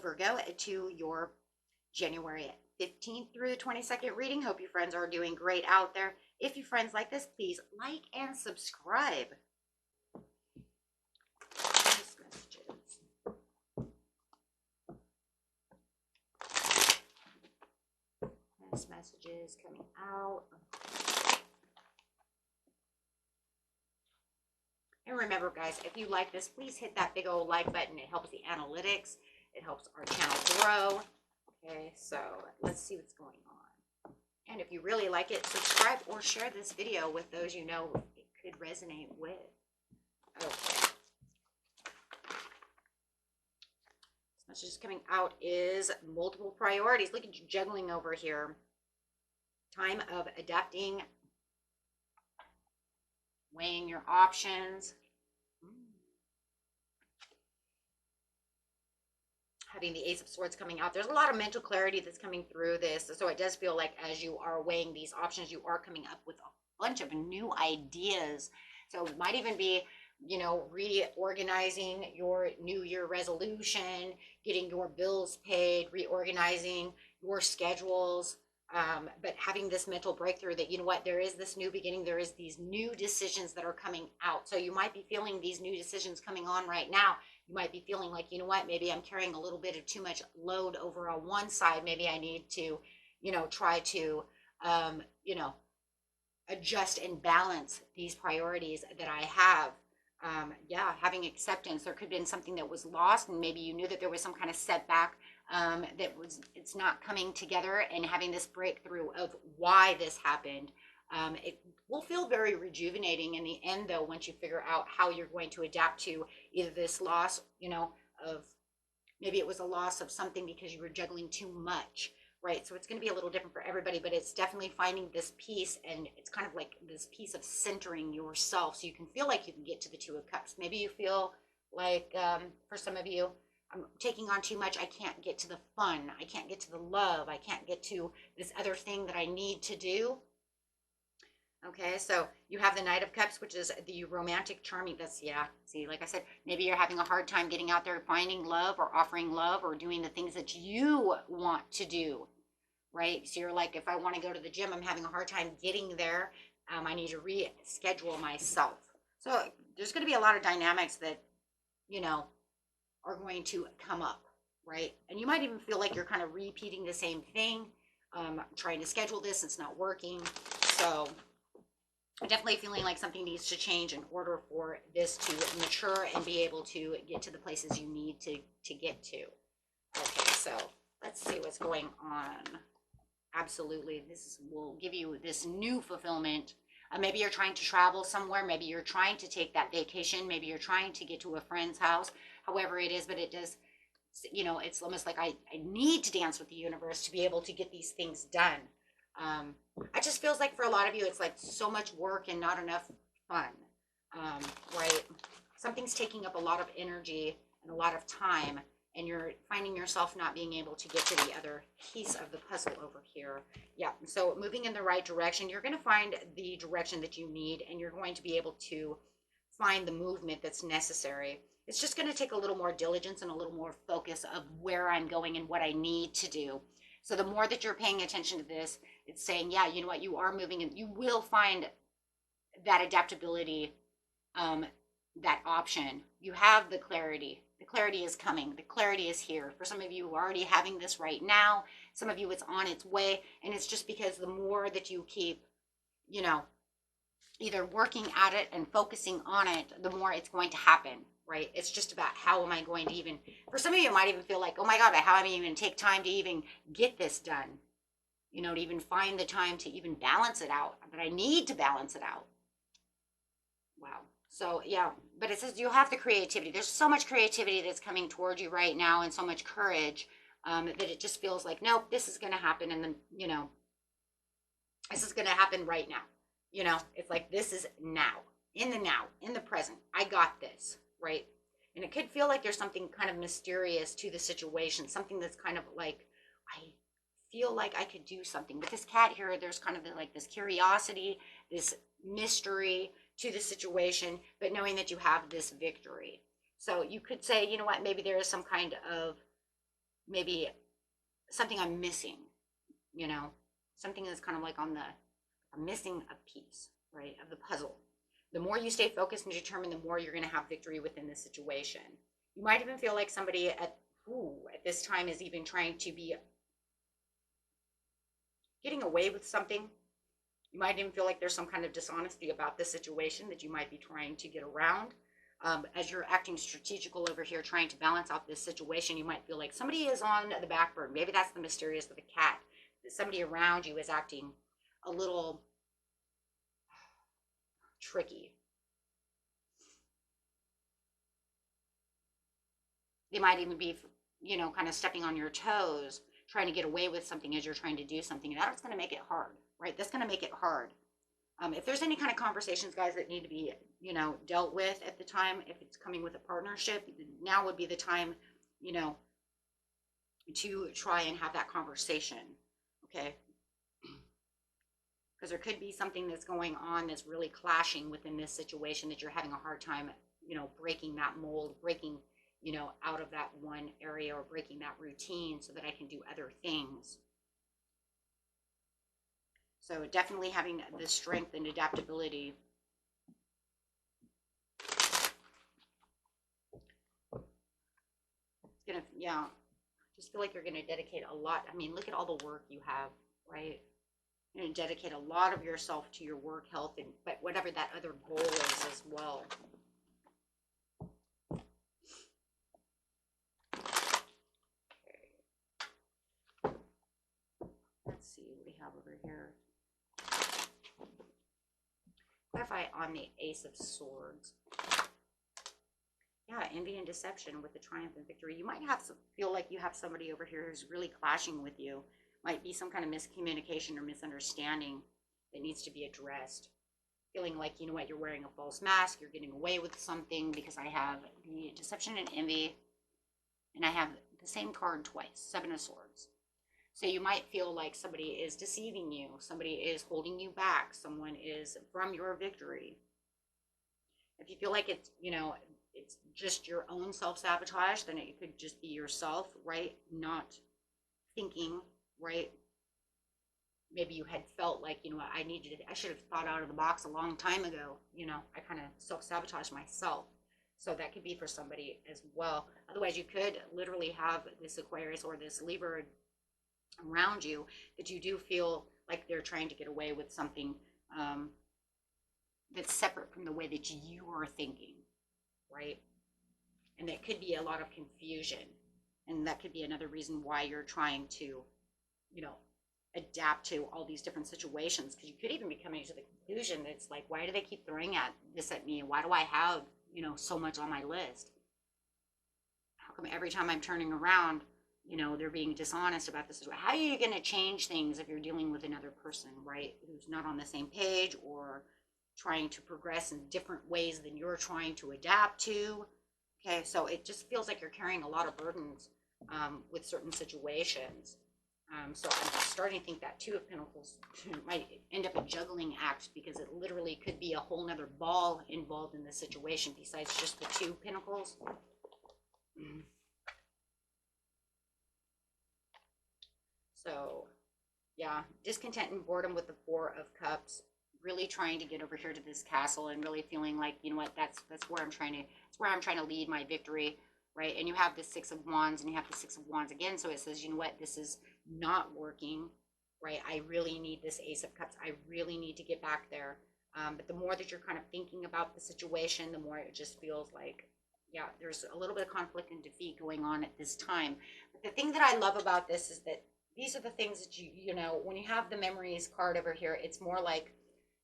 Virgo, to your January 15th through the 22nd reading. Hope you friends are doing great out there. If you friends like this, please like and subscribe. Nice messages coming out. And remember, guys, if you like this, please hit that big old like button. It helps the analytics. It helps our channel grow. Okay, so let's see what's going on. And if you really like it, subscribe or share this video with those you know it could resonate with. Okay. This message coming out is multiple priorities. Look at you juggling over here. Time of adapting, weighing your options, having the Ace of Swords coming out. There's a lot of mental clarity that's coming through this. So it does feel like as you are weighing these options, you are coming up with a bunch of new ideas. So it might even be, you know, reorganizing your New Year resolution, getting your bills paid, reorganizing your schedules. But having this mental breakthrough that, you know what, there is this new beginning, there is these new decisions that are coming out. So you might be feeling these new decisions coming on right now. You might be feeling like, you know what, maybe I'm carrying a little bit of too much load over on one side. Maybe I need to, you know, try to, you know, adjust and balance these priorities that I have. Yeah, having acceptance. There could have been something that was lost, and maybe you knew that there was some kind of setback it's not coming together, and having this breakthrough of why this happened. It will feel very rejuvenating in the end, though, once you figure out how you're going to adapt to either this loss, you know, of maybe it was a loss of something because you were juggling too much, right? So it's going to be a little different for everybody, but it's definitely finding this peace, and it's kind of like this piece of centering yourself so you can feel like you can get to the Two of Cups. Maybe you feel like, for some of you, I'm taking on too much. I can't get to the fun. I can't get to the love. I can't get to this other thing that I need to do. Okay, so you have the Knight of Cups, which is the romantic charming. That's, yeah, see, like I said, maybe you're having a hard time getting out there, finding love or offering love or doing the things that you want to do, right? So you're like, if I want to go to the gym, I'm having a hard time getting there. I need to reschedule myself. So there's going to be a lot of dynamics that, you know, are going to come up, right? And you might even feel like you're kind of repeating the same thing, trying to schedule this, it's not working. So I'm definitely feeling like something needs to change in order for this to mature and be able to get to the places you need to get to. Okay, so let's see what's going on. Absolutely, this will give you this new fulfillment. Maybe you're trying to travel somewhere. Maybe you're trying to take that vacation. Maybe you're trying to get to a friend's house, however it is, but it does, you know, it's almost like I need to dance with the universe to be able to get these things done. It just feels like for a lot of you, it's like so much work and not enough fun, right? Something's taking up a lot of energy and a lot of time, and you're finding yourself not being able to get to the other piece of the puzzle over here. Yeah, so moving in the right direction, you're going to find the direction that you need, and you're going to be able to find the movement that's necessary. It's just going to take a little more diligence and a little more focus of where I'm going and what I need to do. So the more that you're paying attention to this, it's saying, yeah, you know what, you are moving, and you will find that adaptability, that option. You have the clarity. The clarity is coming. The clarity is here. For some of you who are already having this right now, some of you it's on its way, and it's just because the more that you keep, you know, either working at it and focusing on it, the more it's going to happen, right? It's just about how am I going to even, for some of you, it might even feel like, oh my God, how am I even take time to even get this done? You know, to even find the time to even balance it out, but I need to balance it out. Wow. So yeah, but it says you have the creativity. There's so much creativity that's coming towards you right now, and so much courage, that it just feels like, nope, this is going to happen. And then, you know, this is going to happen right now. You know, it's like, this is now, in the present. I got this, right? And it could feel like there's something kind of mysterious to the situation, something that's kind of like, I feel like I could do something. With this cat here, there's kind of like this curiosity, this mystery to the situation, but knowing that you have this victory. So you could say, you know what, maybe there is some kind of maybe something I'm missing, you know, something that's kind of like on the, I'm missing a piece, right, of the puzzle. The more you stay focused and determined, the more you're going to have victory within this situation. You might even feel like somebody at this time is even trying to be getting away with something. You might even feel like there's some kind of dishonesty about the situation that you might be trying to get around. As you're acting strategical over here, trying to balance out this situation, you might feel like somebody is on the back burner. Maybe that's the mysterious of the cat. That somebody around you is acting a little tricky. They might even be, you know, kind of stepping on your toes, trying to get away with something as you're trying to do something. And that's going to make it hard, right? That's going to make it hard. If there's any kind of conversations, guys, that need to be, you know, dealt with at the time, if it's coming with a partnership, now would be the time, you know, to try and have that conversation, okay? Because there could be something that's going on that's really clashing within this situation that you're having a hard time, you know, breaking that mold, breaking, you know, out of that one area, or breaking that routine so that I can do other things. So definitely having the strength and adaptability. It's gonna, yeah, just feel like you're gonna dedicate a lot. I mean, look at all the work you have, right? You're gonna dedicate a lot of yourself to your work, health, and but whatever that other goal is as well. Okay. Let's see what we have over here. Clarify on the Ace of Swords. Yeah, envy and deception with the triumph and victory. You might have feel like you have somebody over here who's really clashing with you. Might be some kind of miscommunication or misunderstanding that needs to be addressed. Feeling like, you know what, you're wearing a false mask, you're getting away with something, because I have the deception and envy, and I have the same card twice, Seven of Swords. So you might feel like somebody is deceiving you, somebody is holding you back, someone is from your victory. If you feel like it's, you know, it's just your own self-sabotage, then it could just be yourself, right? Not thinking, right? Maybe you had felt like, you know what, I should have thought out of the box a long time ago. You know, I kind of self-sabotage myself. So that could be for somebody as well. Otherwise, you could literally have this Aquarius or this Libra around you that you do feel like they're trying to get away with something that's separate from the way that you are thinking, right? And that could be a lot of confusion. And that could be another reason why you're trying to, you know, adapt to all these different situations. Because you could even be coming to the conclusion that it's like, why do they keep throwing this at me? Why do I have, you know, so much on my list? How come every time I'm turning around, you know, they're being dishonest about this? How are you going to change things if you're dealing with another person, right, who's not on the same page or trying to progress in different ways than you're trying to adapt to? Okay, so it just feels like you're carrying a lot of burdens with certain situations. So I'm starting to think that Two of Pentacles might end up a juggling act, because it literally could be a whole nother ball involved in this situation besides just the Two Pentacles. So, yeah, discontent and boredom with the Four of Cups. Really trying to get over here to this castle and really feeling like, you know what, that's where I'm trying to lead my victory, right? And you have the Six of Wands and you have the Six of Wands again. So it says, you know what, this is not working, right? I really need this Ace of Cups. I really need to get back there. But the more that you're kind of thinking about the situation, the more it just feels like, yeah, there's a little bit of conflict and defeat going on at this time. But the thing that I love about this is that these are the things that you know, when you have the memories card over here, it's more like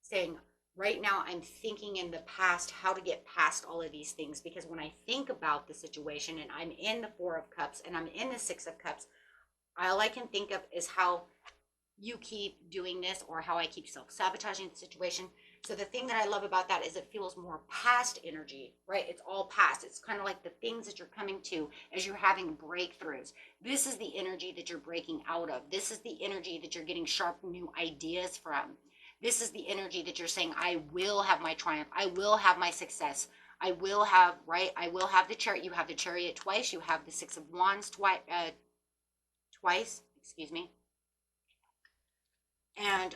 saying, right now I'm thinking in the past how to get past all of these things, because when I think about the situation and I'm in the Four of Cups and I'm in the Six of Cups, all I can think of is how you keep doing this, or how I keep self-sabotaging the situation. So the thing that I love about that is it feels more past energy, right? It's all past. It's kind of like the things that you're coming to as you're having breakthroughs. This is the energy that you're breaking out of. This is the energy that you're getting sharp new ideas from. This is the energy that you're saying, I will have my triumph. I will have my success. I will have, right? I will have the Chariot. You have the Chariot twice. You have the Six of Wands twice, twice, excuse me. And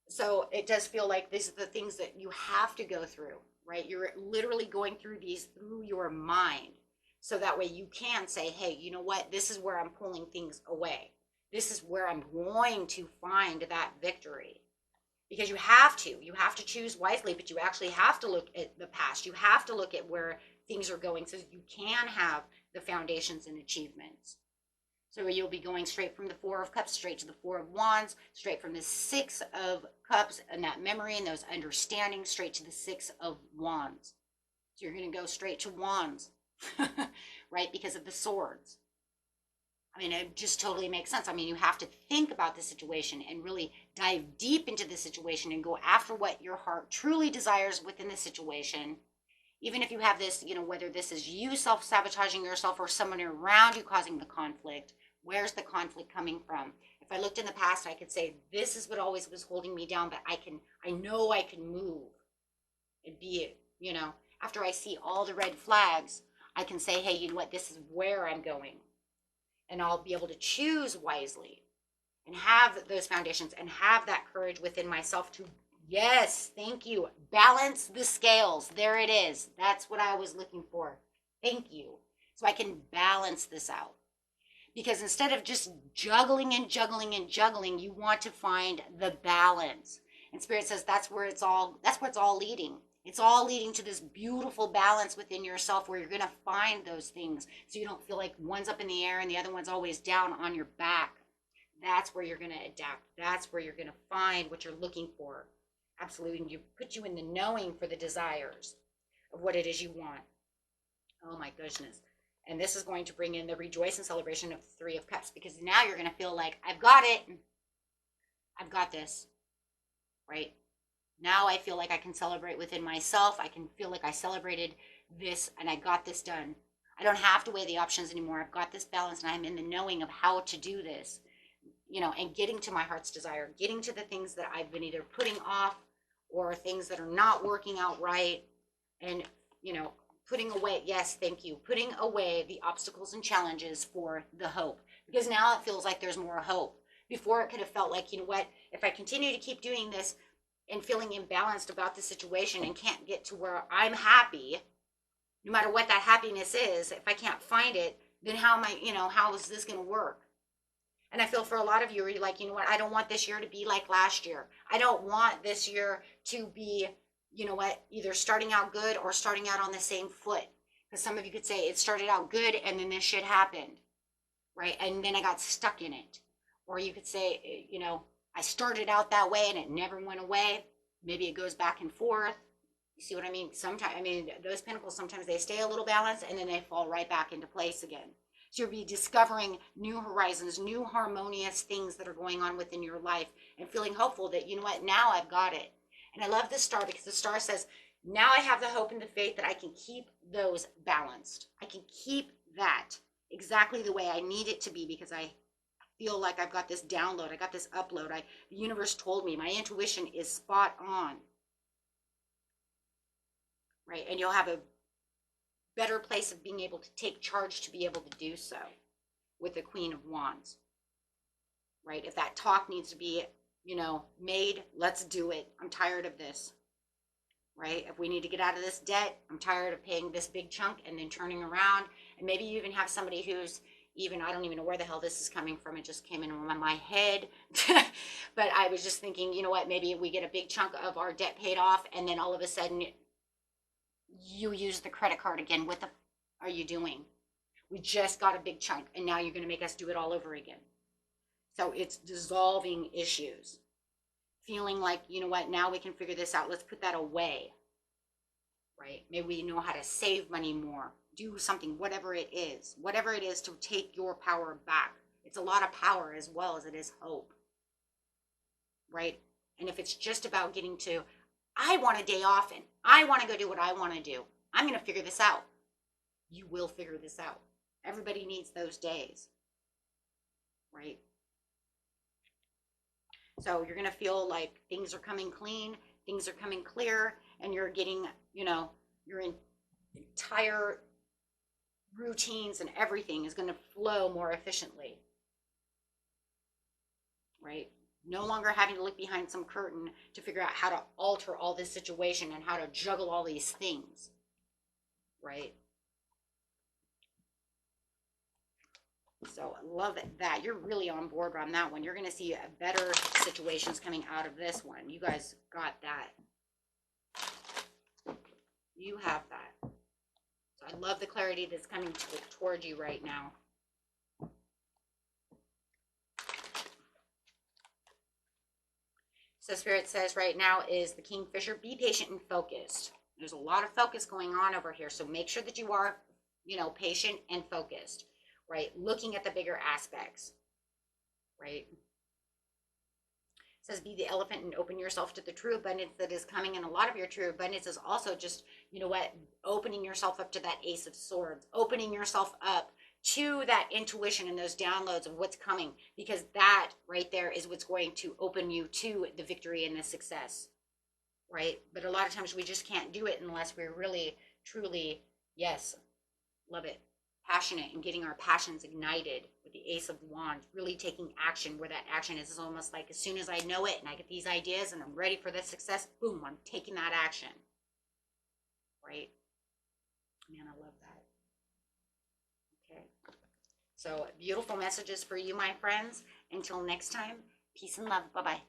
so it does feel like these are the things that you have to go through, right? You're literally going through these through your mind. So that way you can say, hey, you know what? This is where I'm pulling things away. This is where I'm going to find that victory. Because you have to choose wisely, but you actually have to look at the past. You have to look at where things are going so you can have the foundations and achievements. So you'll be going straight from the Four of Cups, straight to the Four of Wands, straight from the Six of Cups and that memory and those understandings, straight to the Six of Wands. So you're going to go straight to Wands, right? Because of the swords. I mean, it just totally makes sense. I mean, you have to think about the situation and really dive deep into the situation and go after what your heart truly desires within the situation. Even if you have this, whether this is you self-sabotaging yourself or someone around you causing the conflict, where's the conflict coming from? If I looked in the past, I could say, this is what always was holding me down, but I know I can move and be it, after I see all the red flags, I can say, hey, you know what, this is where I'm going. And I'll be able to choose wisely and have those foundations and have that courage within myself to, yes, thank you, balance the scales. There it is. That's what I was looking for. Thank you. So I can balance this out. Because instead of just juggling and juggling and juggling, you want to find the balance. And Spirit says that's where it's all leading. It's all leading to this beautiful balance within yourself where you're going to find those things so you don't feel like one's up in the air and the other one's always down on your back. That's where you're going to adapt. That's where you're going to find what you're looking for. Absolutely. And put you in the knowing for the desires of what it is you want. Oh my goodness. And this is going to bring in the rejoice and celebration of the Three of Cups, because now you're going to feel like, I've got it. I've got this. Right? Now I feel like I can celebrate within myself. I can feel like I celebrated this and I got this done. I don't have to weigh the options anymore. I've got this balance and I'm in the knowing of how to do this, and getting to my heart's desire, getting to the things that I've been either putting off or things that are not working out right. And, putting away, yes, thank you, putting away the obstacles and challenges for the hope, because now it feels like there's more hope. Before it could have felt like, you know what, if I continue to keep doing this, and feeling imbalanced about the situation and can't get to where I'm happy, no matter what that happiness is, if I can't find it, then how am I, how is this going to work? And I feel for a lot of you, you're like, you know what, I don't want this year to be like last year. I don't want this year to be, either starting out good or starting out on the same foot. Because some of you could say it started out good and then this shit happened, right? And then I got stuck in it. Or you could say, I started out that way and it never went away. Maybe it goes back and forth. You see what I mean? Sometimes, those pentacles, sometimes they stay a little balanced and then they fall right back into place again. So you'll be discovering new horizons, new harmonious things that are going on within your life and feeling hopeful that, you know what, now I've got it. And I love this star because the star says, now I have the hope and the faith that I can keep those balanced. I can keep that exactly the way I need it to be, because I feel like I've got this download, I got this upload. The universe told me, my intuition is spot on. Right? And you'll have a better place of being able to take charge to be able to do so with the Queen of Wands. Right? If that talk needs to be, made, let's do it. I'm tired of this. Right? If we need to get out of this debt, I'm tired of paying this big chunk and then turning around. And maybe you even have somebody who's I don't even know where the hell this is coming from. It just came in my head. But I was just thinking, you know what, maybe we get a big chunk of our debt paid off and then all of a sudden you use the credit card again. What the are you doing? We just got a big chunk and now you're going to make us do it all over again. So it's dissolving issues. Feeling like, you know what, now we can figure this out. Let's put that away. Right? Maybe we know how to save money more. Do something, whatever it is to take your power back. It's a lot of power as well as it is hope, right? And if it's just about getting to, I want a day off and I want to go do what I want to do, I'm going to figure this out. You will figure this out. Everybody needs those days, right? So you're going to feel like things are coming clean, things are coming clear, and you're getting, your entire routines and everything is going to flow more efficiently. right? No longer having to look behind some curtain to figure out how to alter all this situation and how to juggle all these things, right? So I love that. You're really on board on that one. You're going to see better situations coming out of this one. You guys got that. You have that. So I love the clarity that's coming towards you right now. So Spirit says right now is the Kingfisher, be patient and focused. There's a lot of focus going on over here. So make sure that you are, patient and focused, right? Looking at the bigger aspects, right? It says be the elephant and open yourself to the true abundance that is coming. And a lot of your true abundance is also just, opening yourself up to that Ace of Swords, opening yourself up to that intuition and those downloads of what's coming, because that right there is what's going to open you to the victory and the success, right? But a lot of times we just can't do it unless we're really, truly, yes, love it, passionate and getting our passions ignited with the Ace of Wands, really taking action where that action is almost like as soon as I know it and I get these ideas and I'm ready for the success, boom, I'm taking that action, right? Man, I love that. Okay. So beautiful messages for you, my friends. Until next time, peace and love. Bye-bye.